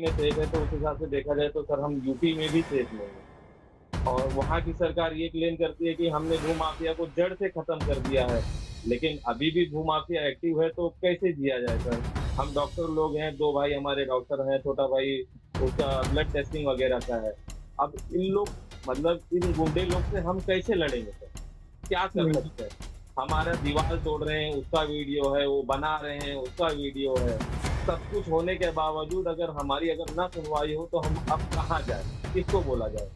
में सेफ है, तो उस हिसाब से देखा जाए तो सर हम यूपी में भी सेफ नहीं है। और वहाँ की सरकार ये क्लेम करती है कि हमने भू माफिया को जड़ से खत्म कर दिया है, लेकिन अभी भी भू माफिया एक्टिव है, तो कैसे जिया जाए सर। हम डॉक्टर लोग हैं, दो भाई हमारे डॉक्टर हैं, छोटा भाई उसका ब्लड टेस्टिंग वगैरह का है। अब इन लोग मतलब इन गुंडे लोग से हम कैसे लड़ेंगे सर, क्या कर सकते हैं। हमारा दीवार तोड़ रहे हैं उसका वीडियो है, वो बना रहे हैं उसका वीडियो है। सब कुछ होने के बावजूद अगर हमारी अगर ना सुनवाई हो तो हम अब कहाँ जाए, किसको बोला जाए।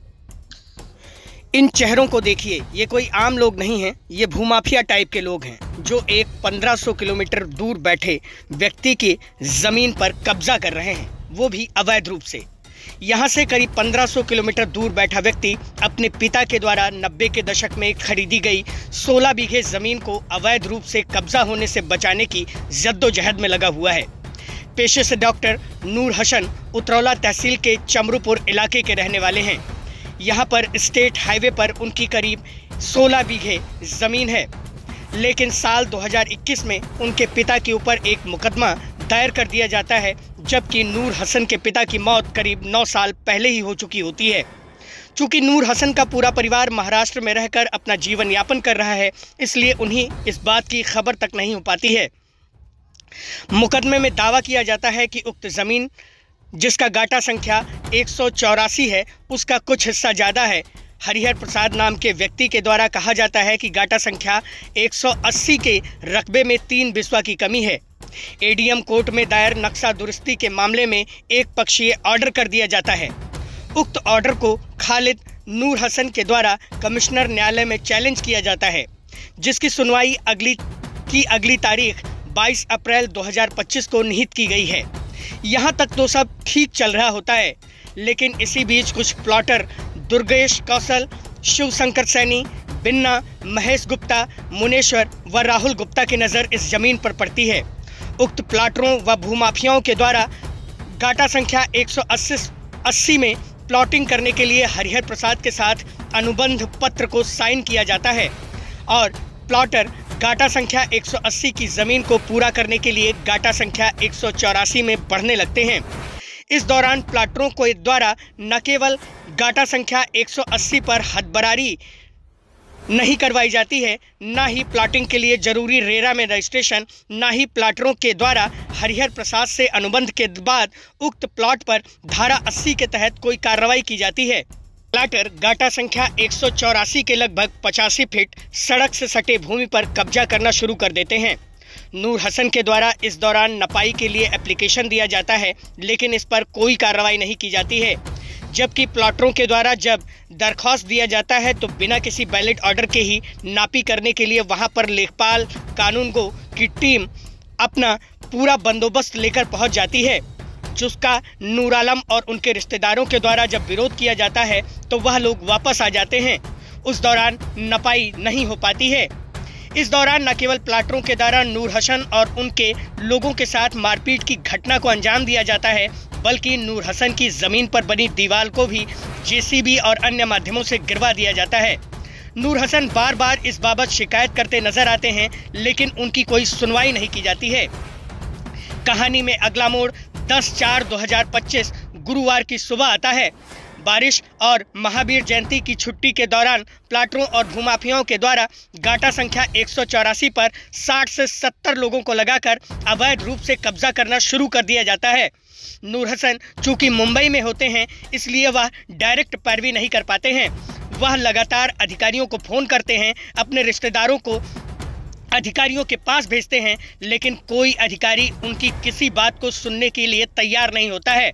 इन चेहरों को देखिए, ये कोई आम लोग नहीं हैं, ये भूमाफिया टाइप के लोग हैं जो एक 1500 किलोमीटर दूर बैठे व्यक्ति की जमीन पर कब्जा कर रहे हैं, वो भी अवैध रूप से। यहाँ से करीब 1500 किलोमीटर दूर बैठा व्यक्ति अपने पिता के द्वारा 90 के दशक में खरीदी गई 16 बीघे जमीन को अवैध रूप से कब्जा होने से बचाने की जद्दोजहद में लगा हुआ है। पेशे से डॉक्टर नूर हसन उतरौला तहसील के चमरूपुर इलाके के रहने वाले हैं। यहाँ पर स्टेट हाईवे पर उनकी करीब 16 बीघे ज़मीन है, लेकिन साल 2021 में उनके पिता के ऊपर एक मुकदमा दायर कर दिया जाता है, जबकि नूर हसन के पिता की मौत करीब 9 साल पहले ही हो चुकी होती है। चूँकि नूर हसन का पूरा परिवार महाराष्ट्र में रहकर अपना जीवन यापन कर रहा है, इसलिए उन्हें इस बात की खबर तक नहीं हो पाती है। मुकदमे में दावा किया जाता है कि उक्त ज़मीन जिसका गाटा संख्या 184 है, उसका कुछ हिस्सा ज़्यादा है। हरिहर प्रसाद नाम के व्यक्ति के द्वारा कहा जाता है कि गाटा संख्या 180 के रकबे में 3 बिस्वा की कमी है। एडीएम कोर्ट में दायर नक्शा दुरुस्ती के मामले में एक पक्षीय ऑर्डर कर दिया जाता है। उक्त ऑर्डर को खालिद नूर हसन के द्वारा कमिश्नर न्यायालय में चैलेंज किया जाता है, जिसकी सुनवाई अगली तारीख 22 अप्रैल 2025 को निहित की गई है। यहाँ तक तो सब ठीक चल रहा होता है, लेकिन इसी बीच कुछ प्लॉटर दुर्गेश कौशल, शिव शंकर सैनी, बिन्ना, महेश गुप्ता, मुनेश्वर व राहुल गुप्ता की नज़र इस जमीन पर पड़ती है। उक्त प्लाटरों व भूमाफियाओं के द्वारा गाटा संख्या 180 में प्लॉटिंग करने के लिए हरिहर प्रसाद के साथ अनुबंध पत्र को साइन किया जाता है और प्लॉटर गाटा संख्या 180 की ज़मीन को पूरा करने के लिए गाटा संख्या 184 में बढ़ने लगते हैं। इस दौरान प्लाटरों को द्वारा न केवल गाटा संख्या 180 पर हदबरारी नहीं करवाई जाती है, न ही प्लाटिंग के लिए जरूरी रेरा में रजिस्ट्रेशन, न ही प्लाटरों के द्वारा हरिहर प्रसाद से अनुबंध के बाद उक्त प्लॉट पर धारा 80 के तहत कोई कार्रवाई की जाती है। प्लाटर गाटा संख्या 184 के लगभग 85 फीट सड़क से सटे भूमि पर कब्जा करना शुरू कर देते हैं। नूर हसन के द्वारा इस दौरान नपाई के लिए एप्लीकेशन दिया जाता है, लेकिन इस पर कोई कार्रवाई नहीं की जाती है, जबकि प्लॉटरों के द्वारा जब दरख्वास्त दिया जाता है तो बिना किसी बैलेट ऑर्डर के ही नापी करने के लिए वहां पर लेखपाल कानूनगो की टीम अपना पूरा बंदोबस्त लेकर पहुंच जाती है, जिसका नूर आलम और उनके रिश्तेदारों के द्वारा जब विरोध किया जाता है तो वह लोग वापस आ जाते हैं। उस दौरान नपाई नहीं हो पाती है। इस दौरान न केवल प्लाटरों के द्वारा नूर हसन और उनके लोगों के साथ मारपीट की घटना को अंजाम दिया जाता है, बल्कि नूर हसन की जमीन पर बनी दीवार को भी जेसीबी और अन्य माध्यमों से गिरवा दिया जाता है। नूर हसन बार बार इस बाबत शिकायत करते नजर आते हैं, लेकिन उनकी कोई सुनवाई नहीं की जाती है। कहानी में अगला मोड़ 10/4/2025 गुरुवार की सुबह आता है। बारिश और महावीर जयंती की छुट्टी के दौरान प्लाटरों और भूमाफियाओं के द्वारा गाटा संख्या 184 पर 60 से 70 लोगों को लगाकर अवैध रूप से कब्जा करना शुरू कर दिया जाता है। नूर हसन चूंकि मुंबई में होते हैं, इसलिए वह डायरेक्ट पैरवी नहीं कर पाते हैं। वह लगातार अधिकारियों को फ़ोन करते हैं, अपने रिश्तेदारों को अधिकारियों के पास भेजते हैं, लेकिन कोई अधिकारी उनकी किसी बात को सुनने के लिए तैयार नहीं होता है।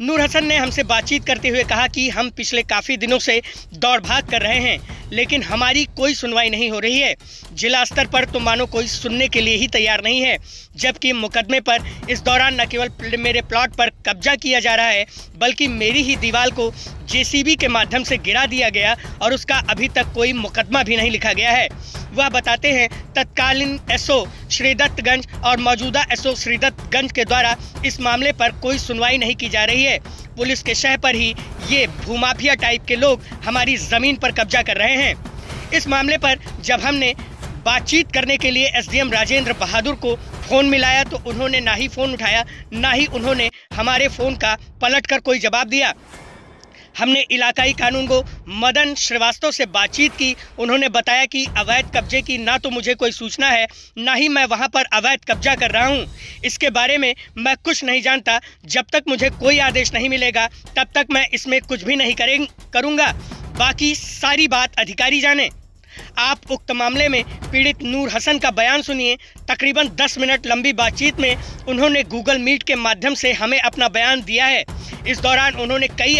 नूर हसन ने हमसे बातचीत करते हुए कहा कि हम पिछले काफ़ी दिनों से दौड़ भाग कर रहे हैं, लेकिन हमारी कोई सुनवाई नहीं हो रही है। जिला स्तर पर तो मानो कोई सुनने के लिए ही तैयार नहीं है, जबकि मुकदमे पर इस दौरान न केवल मेरे प्लॉट पर कब्जा किया जा रहा है, बल्कि मेरी ही दीवार को जेसीबी के माध्यम से गिरा दिया गया और उसका अभी तक कोई मुकदमा भी नहीं लिखा गया है। वह बताते हैं तत्कालीन एसओ श्रीदत्तगंज और मौजूदा एसओ श्रीदत्तगंज के द्वारा इस मामले पर कोई सुनवाई नहीं की जा रही है। पुलिस के शह पर ही ये भूमाफिया टाइप के लोग हमारी ज़मीन पर कब्जा कर रहे हैं। इस मामले पर जब हमने बातचीत करने के लिए एसडीएम राजेंद्र बहादुर को फोन मिलाया तो उन्होंने ना ही फोन उठाया, ना ही उन्होंने हमारे फोन का पलटकर कोई जवाब दिया। हमने इलाकाई कानूनगो मदन श्रीवास्तव से बातचीत की। उन्होंने बताया कि अवैध कब्जे की ना तो मुझे कोई सूचना है, ना ही मैं वहां पर अवैध कब्जा कर रहा हूं। इसके बारे में मैं कुछ नहीं जानता। जब तक मुझे कोई आदेश नहीं मिलेगा तब तक मैं इसमें कुछ भी नहीं करूंगा। बाकी सारी बात अधिकारी जाने। आप उक्त मामले में पीड़ित नूर हसन का बयान सुनिए। तकरीबन 10 मिनट लंबी बातचीत में उन्होंने गूगल मीट के माध्यम से हमें अपना बयान दिया है। इस दौरान उन्होंने कई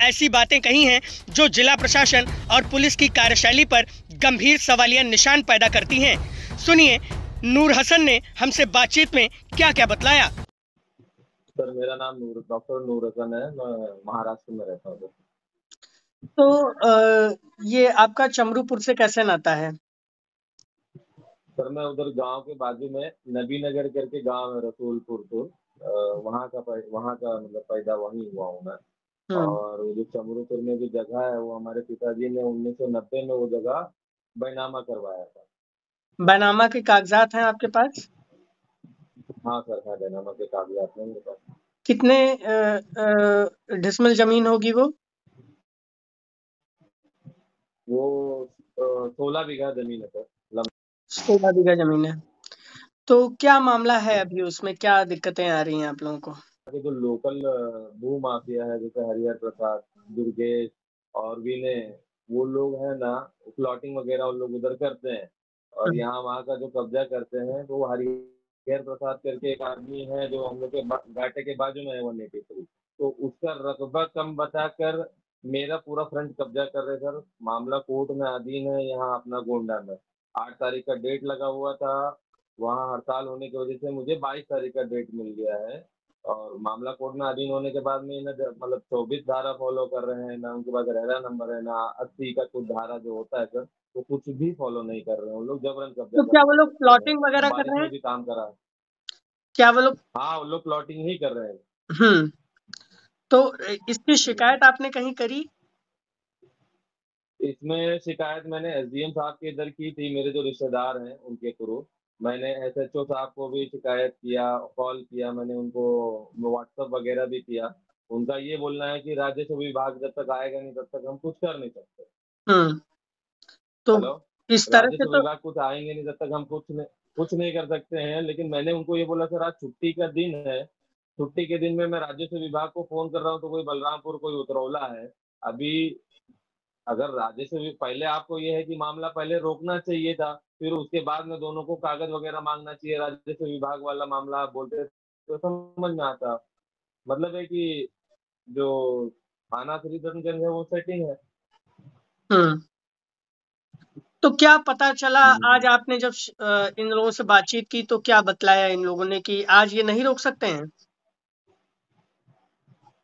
ऐसी बातें कही हैं जो जिला प्रशासन और पुलिस की कार्यशैली पर गंभीर सवालिया निशान पैदा करती हैं। सुनिए नूर हसन ने हमसे बातचीत में क्या क्या बतलाया। सर, मेरा नाम डॉक्टर नूर हसन है। मैं महाराष्ट्र में रहता हूँ। तो ये आपका चमरूपुर से कैसे नाता है? सर, मैं उधर गांव के बाजू में नबी नगर करके गांव है, रसूलपुर तो वहाँ का मतलब पैदा वहीं हुआ हूँ मैं। और जो चमरूपुर में जो जगह है वो हमारे पिताजी ने 1990 में वो जगह बैनामा करवाया था। बैनामा के कागजात हैं आपके पास? हाँ सर, है, बैनामा के कागजात हैं मेरे पास। कितने डिसमिल जमीन होगी वो? 16 बीघा जमीन है सर। 16 बीघा जमीन है। तो क्या मामला है अभी, उसमें क्या दिक्कतें आ रही हैं आप लोगों को? जो लोकल भू माफिया है जैसे हरिहर प्रसाद, दुर्गेश और विनय, वो लोग हैं ना, प्लॉटिंग वगैरह उन लोग उधर करते हैं और यहाँ वहाँ का जो कब्जा करते हैं तो वो हरिहर प्रसाद करके एक आदमी है जो हम लोग के घाटे के बाजू में है 183। तो उसका रकबा कम बताकर मेरा पूरा फ्रंट कब्जा कर रहे सर। मामला कोर्ट में अधीन है यहाँ अपना गोंडा में। 8 तारीख का डेट लगा हुआ था। वहाँ हड़ताल होने की वजह से मुझे 22 तारीख का डेट मिल गया है और मामला कोर्ट में अधीन होने के बाद में ना मतलब 24 धारा फॉलो कर रहे हैं ना, उनके पास रेरा नंबर है ना 80 का कुछ धारा जो होता है सर, वो कुछ भी फॉलो नहीं कर रहे हैं। उन लोग जबरन कब्जा तो क्या वो लोग कर रहे हैं। प्लॉटिंग वगैरह कर बारिश रहे में हैं? भी काम करा है। क्या वो लोग? हाँ, वो लोग प्लॉटिंग ही कर रहे हैं। तो इसकी शिकायत आपने कहीं करी? इसमें शिकायत मैंने एसडीएम साहब के इधर की थी, मेरे जो रिश्तेदार हैं उनके थ्रू। मैंने एसएचओ साहब को भी शिकायत किया, कॉल किया मैंने उनको, व्हाट्सएप वगैरह भी किया। उनका ये बोलना है कि राजस्व विभाग जब तक आएगा नहीं तब तक हम कुछ कर नहीं सकते। तो हेलो, इस तरह से राजस्व तो विभाग कुछ आएंगे नहीं तब तक हम कुछ नहीं कर सकते हैं। लेकिन मैंने उनको ये बोला सर आज छुट्टी का दिन है, छुट्टी के दिन में मैं राजस्व विभाग को फोन कर रहा हूँ तो कोई बलरामपुर कोई उतरौला है। अभी अगर राजस्व पहले आपको ये है कि मामला पहले रोकना चाहिए था, फिर उसके बाद में दोनों को कागज वगैरह मांगना चाहिए। राजस्व विभाग वाला मामला आप बोलते तो समझ में आता। मतलब है कि जो थाना श्रीधरगंज है वो सेटिंग है। तो क्या पता चला आज आपने जब इन लोगों से बातचीत की तो क्या बतलाया इन लोगों ने कि आज ये नहीं रोक सकते हैं?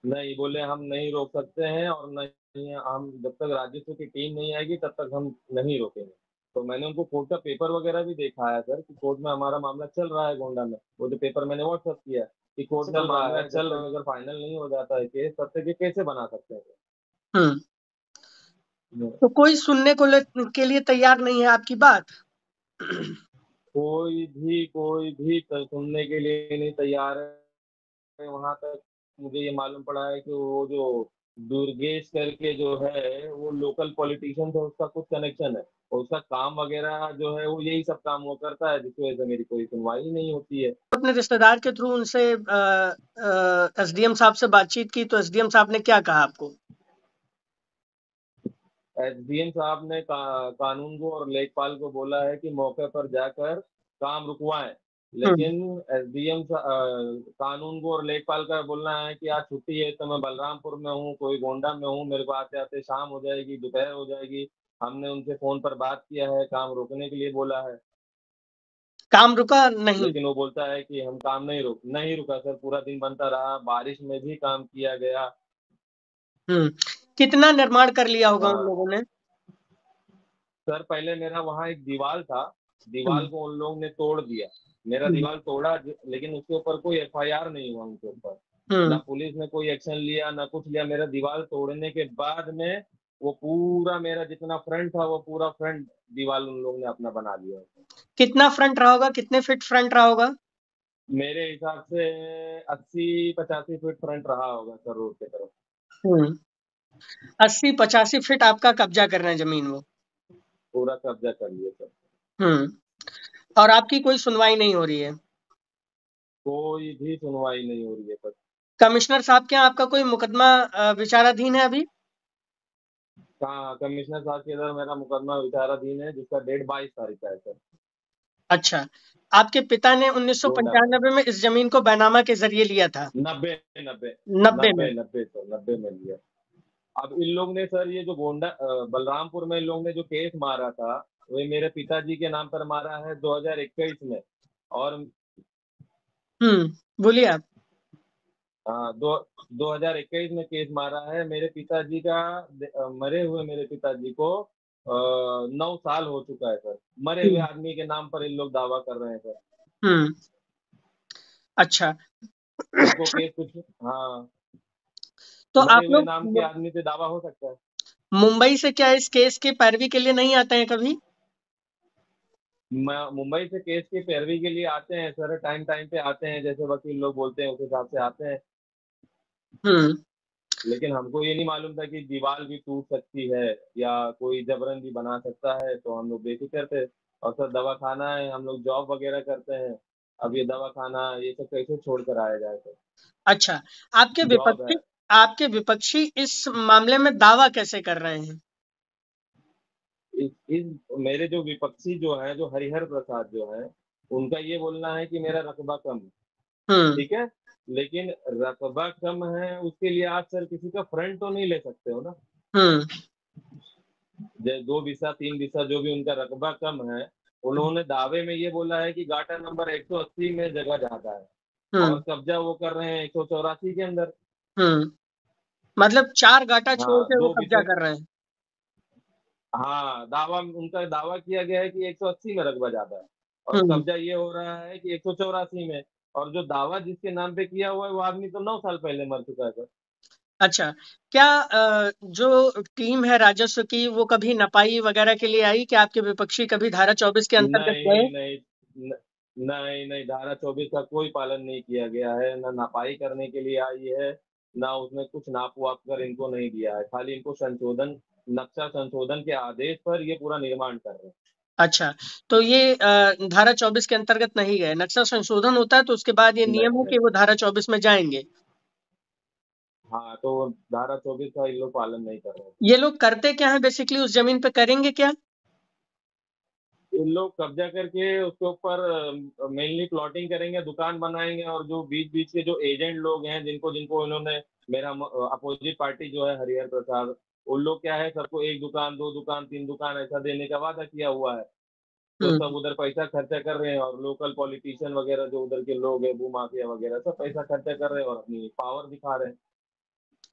नहीं, बोले हम नहीं रोक सकते हैं और नहीं, हम जब तक राजस्व की टीम नहीं आएगी तब तक हम नहीं रोकेंगे। तो मैंने उनको कोर्ट का पेपर वगैरह भी दिखाया सर कि कोर्ट में हमारा मामला चल रहा है गोंडा में। वो जो पेपर मैंने व्हाट्सअप किया कि कोर्ट का मामला चल रहा है, अगर फाइनल नहीं हो जाता है केस तब तक ये कैसे बना सकते हैं। तो कोई सुनने के लिए तैयार नहीं है आपकी बात? कोई भी सुनने के लिए नहीं तैयार है। वहां तक मुझे ये मालूम पड़ा है कि वो जो दुर्गेश करके जो है वो लोकल पॉलिटिशियन से उसका कुछ कनेक्शन है और उसका काम वगैरह जो है वो यही सब काम वो करता है, जिसकी वजह से मेरी कोई सुनवाई नहीं होती है। अपने रिश्तेदार के थ्रू उनसे एसडीएम साहब से बातचीत की तो एसडीएम साहब ने क्या कहा आपको? एसडीएम साहब ने कानून को और लेखपाल को बोला है कि मौके पर जाकर काम रुकवाएं। लेकिन एसडीएम कानून को और लेखपाल का बोलना है कि आज छुट्टी है तो मैं बलरामपुर में हूँ, कोई गोंडा में हूँ, मेरे को आते आते शाम हो जाएगी, दोपहर हो जाएगी। हमने उनसे फोन पर बात किया है, काम रोकने के लिए बोला है। काम रुका नहीं? लेकिन वो बोलता है कि हम काम नहीं रुका सर, पूरा दिन बनता रहा, बारिश में भी काम किया गया। कितना निर्माण कर लिया होगा उन लोगों ने? सर पहले मेरा वहाँ एक दीवार था, दीवार को उन लोगों ने तोड़ दिया। मेरा दीवार तोड़ा लेकिन उसके ऊपर कोई एफआईआर नहीं हुआ उनके ऊपर। ना पुलिस ने कोई एक्शन लिया ना कुछ लिया। मेरा दीवार तोड़ने के बाद में वो पूरा मेरा जितना फ्रंट था वो पूरा फ्रंट दीवार उन लोग ने अपना बना लिया। कितना फ्रंट रहा होगा, कितने फीट फ्रंट रहा होगा? मेरे हिसाब से 80-85 फीट फ्रंट रहा होगा सर रोड की तरफ। हम्म 80-85 फीट आपका कब्जा कर रहे हैं जमीन वो। पूरा कब्जा कर लिया सर। और आपकी कोई सुनवाई नहीं हो रही है? कोई भी सुनवाई नहीं हो रही है सर। कमिश्नर साहब के यहाँ आपका कोई मुकदमा विचाराधीन है अभी? कहाँ कमिश्नर साहब के इधर मेरा मुकदमा विचाराधीन है जिसका डेट 22 तारीख का है सर। अच्छा, आपके पिता ने गोंडा में 1995 में इस जमीन को बैनामा के जरिए लिया था? 90 90 90 में? 90 90 सर 90 में लिया। अब इन लोग ने सर ये जो गोंडा बलरामपुर में इन लोग ने जो केस मारा था वो मेरे पिताजी के नाम पर मारा है 2021 में। और बोलिए आप। हाँ 2021 में केस मारा है मेरे पिताजी का। मरे हुए मेरे पिताजी को 9 साल हो चुका है सर। मरे हुए हम्म आदमी के नाम पर इन लोग दावा कर रहे हैं सर। हम्म, अच्छा। इनको केस कुछ। हाँ तो मरे आप हुए लोग नाम के आदमी पे दावा हो सकता है। मुंबई से क्या इस केस की पैरवी के लिए नहीं आते हैं कभी? मुंबई से केस की पैरवी के लिए आते हैं सर। टाइम टाइम पे आते हैं जैसे वकील लोग बोलते हैं उस हिसाब से आते हैं। हम्म लेकिन हमको ये नहीं मालूम था कि दीवार भी टूट सकती है या कोई जबरन भी बना सकता है तो हम लोग बेफिक्र थे। और सर दवा खाना है हम लोग जॉब वगैरह करते हैं। अब ये दवा खाना ये सब कैसे छोड़ कर आया जाए सर। अच्छा, आपके जॉब है। विपक्षी आपके विपक्षी इस मामले में दावा कैसे कर रहे हैं? इस मेरे जो विपक्षी जो है जो हरिहर प्रसाद जो है उनका ये बोलना है कि मेरा रकबा कम है। हम्म ठीक है। लेकिन रकबा कम है उसके लिए आप सर किसी का फ्रंट तो नहीं ले सकते हो ना। हम्म 2 बिस्सा 3 बिस्सा जो भी उनका रकबा कम है उन्होंने दावे में ये बोला है कि गाटा नंबर 180 में जगह जाता है। हम्म और कब्जा वो कर रहे हैं 184 के अंदर। हम्म मतलब 4 गाटा छोड़ हाँ के वो दो कब्जा बिस्सा। कर रहे हैं। हाँ दावा उनका दावा किया गया है कि 180 में रकबा जाता है। और हम्म कब्जा ये हो रहा है कि 184 में। और जो दावा जिसके नाम पे किया हुआ है वो आदमी तो 9 साल पहले मर चुका है सर। अच्छा, क्या जो टीम है राजस्व की वो कभी नपाई वगैरह के लिए आई? क्या आपके विपक्षी कभी धारा 24 के अंतर्गत गए? नहीं नहीं न- नहीं नहीं धारा 24 का कोई पालन नहीं किया गया है ना नापाई करने के लिए आई है। ना उसमें कुछ नाप वाप कर इनको नहीं दिया है खाली इनको संशोधन नक्शा संशोधन के आदेश पर ये पूरा निर्माण कर रहे हैं। अच्छा, तो ये धारा 24 के अंतर्गत नहीं गए। नक्शा संशोधन होता है तो उसके बाद ये नियम नहीं है नहीं। कि वो धारा 24 में जाएंगे। हाँ तो धारा 24 का ये लोग पालन नहीं कर रहे थे। ये लोग करते क्या है बेसिकली, उस जमीन पे करेंगे क्या? इन लोग कब्जा करके उसके ऊपर मेनली प्लॉटिंग करेंगे दुकान बनाएंगे और जो बीच बीच के जो एजेंट लोग हैं जिनको जिनको इन्होंने मेरा अपोजिट पार्टी जो है हरिहर प्रसाद उन लोग क्या है सबको 1 दुकान 2 दुकान 3 दुकान ऐसा देने का वादा किया हुआ है। तो हम्म सब उधर पैसा खर्चा कर रहे हैं और लोकल पॉलिटिशियन वगैरह जो उधर के लोग हैं भूमाफिया वगैरह सब पैसा खर्चा कर रहे हैं और अपनी पावर दिखा रहे हैं।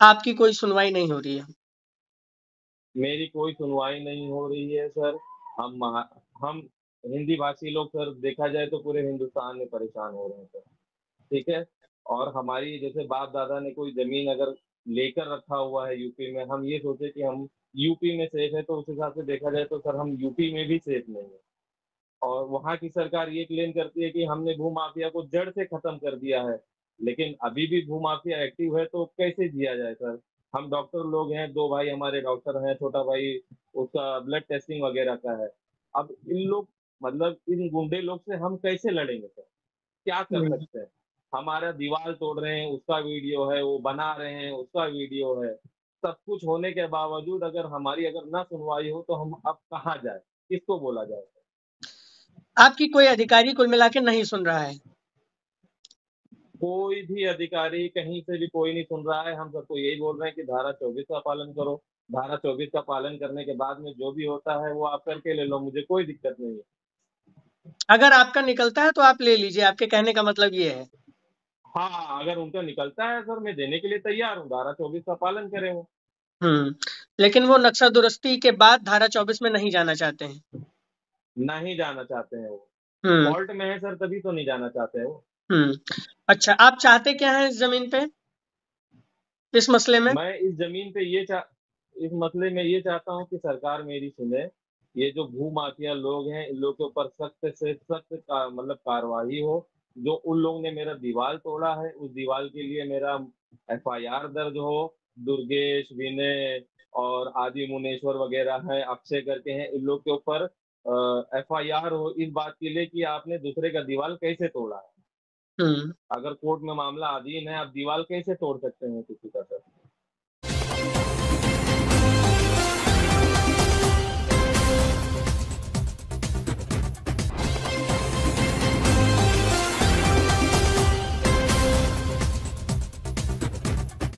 आपकी कोई सुनवाई नहीं हो रही है? मेरी कोई सुनवाई नहीं हो रही है सर। हम हिंदी भाषी लोग सर देखा जाए तो पूरे हिंदुस्तान में परेशान हो रहे हैं सर। ठीक है। और हमारी जैसे बाप दादा ने कोई जमीन अगर लेकर रखा हुआ है यूपी में हम ये सोचे कि हम यूपी में सेफ है तो उस हिसाब से देखा जाए तो सर हम यूपी में भी सेफ नहीं है। और वहाँ की सरकार ये क्लेम करती है कि हमने भूमाफिया को जड़ से खत्म कर दिया है। लेकिन अभी भी भूमाफिया एक्टिव है तो कैसे जिया जाए सर। हम डॉक्टर लोग हैं 2 भाई हमारे डॉक्टर हैं छोटा भाई उसका ब्लड टेस्टिंग वगैरह का है। अब इन लोग मतलब इन गुंडे लोग से हम कैसे लड़ेंगे सर। क्या कर हम्म सकते हैं। हमारा दीवार तोड़ रहे हैं उसका वीडियो है वो बना रहे हैं उसका वीडियो है। सब कुछ होने के बावजूद अगर हमारी अगर ना सुनवाई हो तो हम अब कहाँ जाए किसको बोला जाए। आपकी कोई अधिकारी कुल मिला के नहीं सुन रहा है? कोई भी अधिकारी कहीं से भी कोई नहीं सुन रहा है। हम सबको यही बोल रहे हैं कि धारा 24 का पालन करो। धारा 24 का पालन करने के बाद में जो भी होता है वो आप करके ले लो मुझे कोई दिक्कत नहीं है। अगर आपका निकलता है तो आप ले लीजिए, आपके कहने का मतलब ये है? हाँ अगर उनका निकलता है सर मैं देने के लिए तैयार हूँ धारा 24 का पालन करें वो। हम्म लेकिन वो नक्शा दुरुस्ती के बाद धारा 24 में नहीं जाना चाहते हैं? नहीं जाना चाहते हैं वो। हम्म फॉल्ट में है सर तभी तो नहीं जाना चाहते हैं वो। हम्म अच्छा, आप चाहते क्या हैं इस जमीन पे, इस मसले में? मैं इस जमीन पे इस मसले में ये चाहता हूँ कि सरकार मेरी सुने। ये जो भू माफिया लोग हैं, इन लोग के ऊपर सख्त से सख्त मतलब कार्रवाई हो। जो उन लोग ने मेरा दीवार तोड़ा है, उस दीवार के लिए मेरा एफआईआर दर्ज हो। दुर्गेश, विनय और आदि मुनेश्वर वगैरह है, अक्षय करके हैं, इन लोग के ऊपर एफआईआर हो इस बात के लिए कि आपने दूसरे का दीवार कैसे तोड़ा है। हम्म। अगर कोर्ट में मामला अधीन है, आप दीवार कैसे तोड़ सकते हैं किसी का सर?